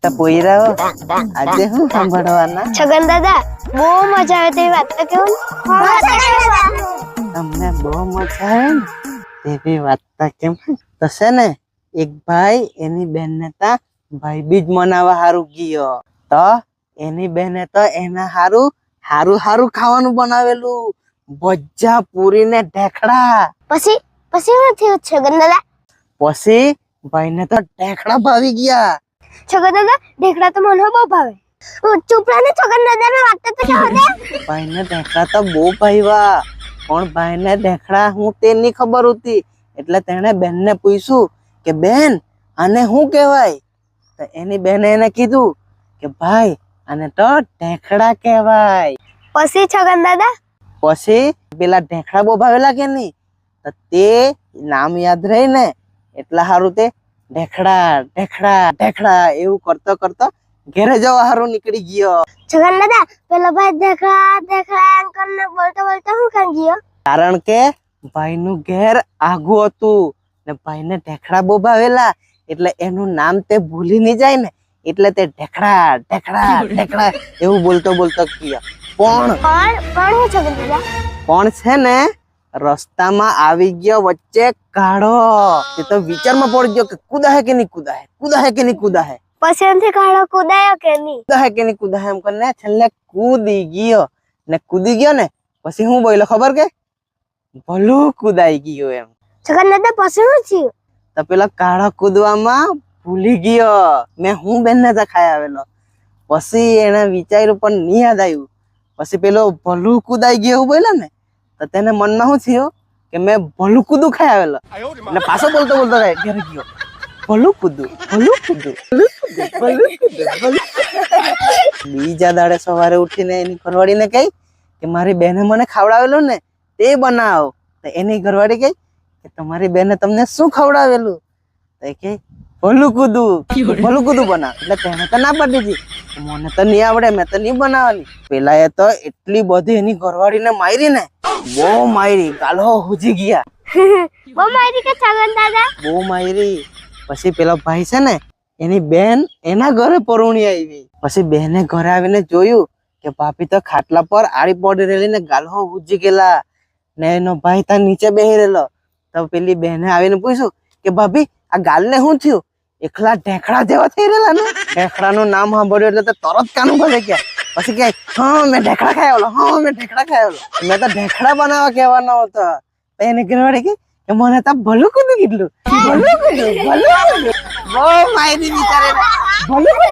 પોયરાઓ આજે હું સાંભળવાના? છગન દાદા બહુ મજા આવે તેવી વાત તો કેવું તમને બહુ મજા આવે ને તેવી વાત તો કેમ? તો છે ને એક ભાઈ એની બેનને તા ભાઈ બીજ મનાવવા હારું ગયો. તો એની બેને તો એના હારું હારું હારું ખાવાનું બનાવેલું, ભજીયા, પૂરી ને ઢેકડા. પછી પછી શું થયું છગન દાદા? પછી ભાઈને તો ઢેકડા ભાવી ગયા. છગન દાદા ઢેકડા તો મને બહુ ભાવે. ચૂપ રહે ને છગન દાદા ને વાત તો કહો દે. ભાઈને ઢેકડા તો બહુ ભાવ્યા, પણ ભાઈને ઢેકડા હું તે ની ખબર હતી એટલે તેણે બેનને પૂછ્યું કે બેન આને શું કહેવાય? તો એની બેને એને કીધું કે ભાઈ આને તો ઢેકડા કહેવાય. પછી છગન દાદા પછી પેલા ઢેકડા બહુ ભાવેલા કે નહીં, તો તે નામ યાદ રહી ને એટલા હારું તે ઢેકડા ઢેકડા ઢેકડા એવું કરતો કરતો ઘેરે જવા હારું નીકળી ગયો. છગન દાદા પેલા ભાઈ ઢેકડા ઢેકડા એમ કરીને બોલતો બોલતો શું કરી ગયો? કારણ કે ભાઈનું ઘેર આગું હતું ને ભાઈને ઢેકડા બહુ ભાવેલા એટલે એનું નામ તે ભૂલી નહીં જાય ને એટલે તે ઢેકડા ઢેકડા ઢેકડા એવું બોલતો બોલતો ગયો. પણ હું છગન દાદા પણ છે ને રસ્તામાં આવી ગયો વચ્ચે કાઢો. તે તો વિચારમાં પડી ગયો કે કુદા હે કે નહીં કુદા હે, કુદા હે કે નહીં કુદા હે, પછી એમથી કાળો કુદાયો કે નહીં? કુદા હે કે નહીં કુદા હે એમ કરીને છેલ્લે કૂદી ગયો ને કૂદી ગયો ને પછી હું બોલ્યો ખબર કે ભલું કુદાઈ ગયો એમ. છગન દાદા પછી શું થયું? તો પેલા કાળા કૂદવામાં ભૂલી ગયો મેં હું બેનને તો ખાઈ આવેલો. પછી એને વિચાર્યું પણ નહીં યાદ આવ્યું. પછી પેલો ભલું કુદાઈ ગયો એવું બોલ્યો ને તો તેને મનમાં શું થયું કે મેં ભલું કૂદું ખાઈ આવેલો એટલે પાછો બોલતો બોલતો ઘરે ગયો ભલું કૂદું ભલું કૂદું ભલું કૂદું. બીજા દાડે સવારે ઉઠીને એની ઘરવાળીને કહી કે મારી બેને મને ખાવડાવેલું ને તે બનાવ. તો એની ઘરવાળી કહી કે તમારી બેને તમને શું ખવડાવેલું? તો એ કે ભલું કૂદું બનાવ. એટલે તેને તો ના પાડી દીધી, મને તો નહીં આવડે, મેં તો નહીં બનાવવાની. પેલા એ તો એટલી બધી એની ઘરવાળીને મારી ને બહુ મારી, ગાલો હુજી ગયા. બહુ મારી કે છગન દાદા? બહુ મારી. પછી પેલો ભાઈ છે ને એની બેન એના ઘરે પરોણી આવી. પછી બેને ઘરે આવીને જોયું કે ભાભી તો ખાટલા પર આડી પડી રહેલી ને ગાલો હુજી ગયેલા ને એનો ભાઈ ત્યાં નીચે બેહી રહેલો. તો પેલી બેને આવીને પૂછ્યું કે ભાભી આ ગાલને શું થયું? એકલા ઢેકડા જેવા થઈ રહેલા ને. ઢેકડાનું નામ સાંભળ્યું એટલે તો તરત કાનું ભરે ગયા. પછી કે હા મેં ઢેકડા ખાયેલો, હા મેં ઢેકડા ખાયેલો, મેં તો ઢેકડા બનાવવા કહેવાનો હતો. તો એને ઘરવાળી કે મને તો ભલું કૂદું કીધું, ભલું કૂદું બહુ માહિતી વિચારે ભલું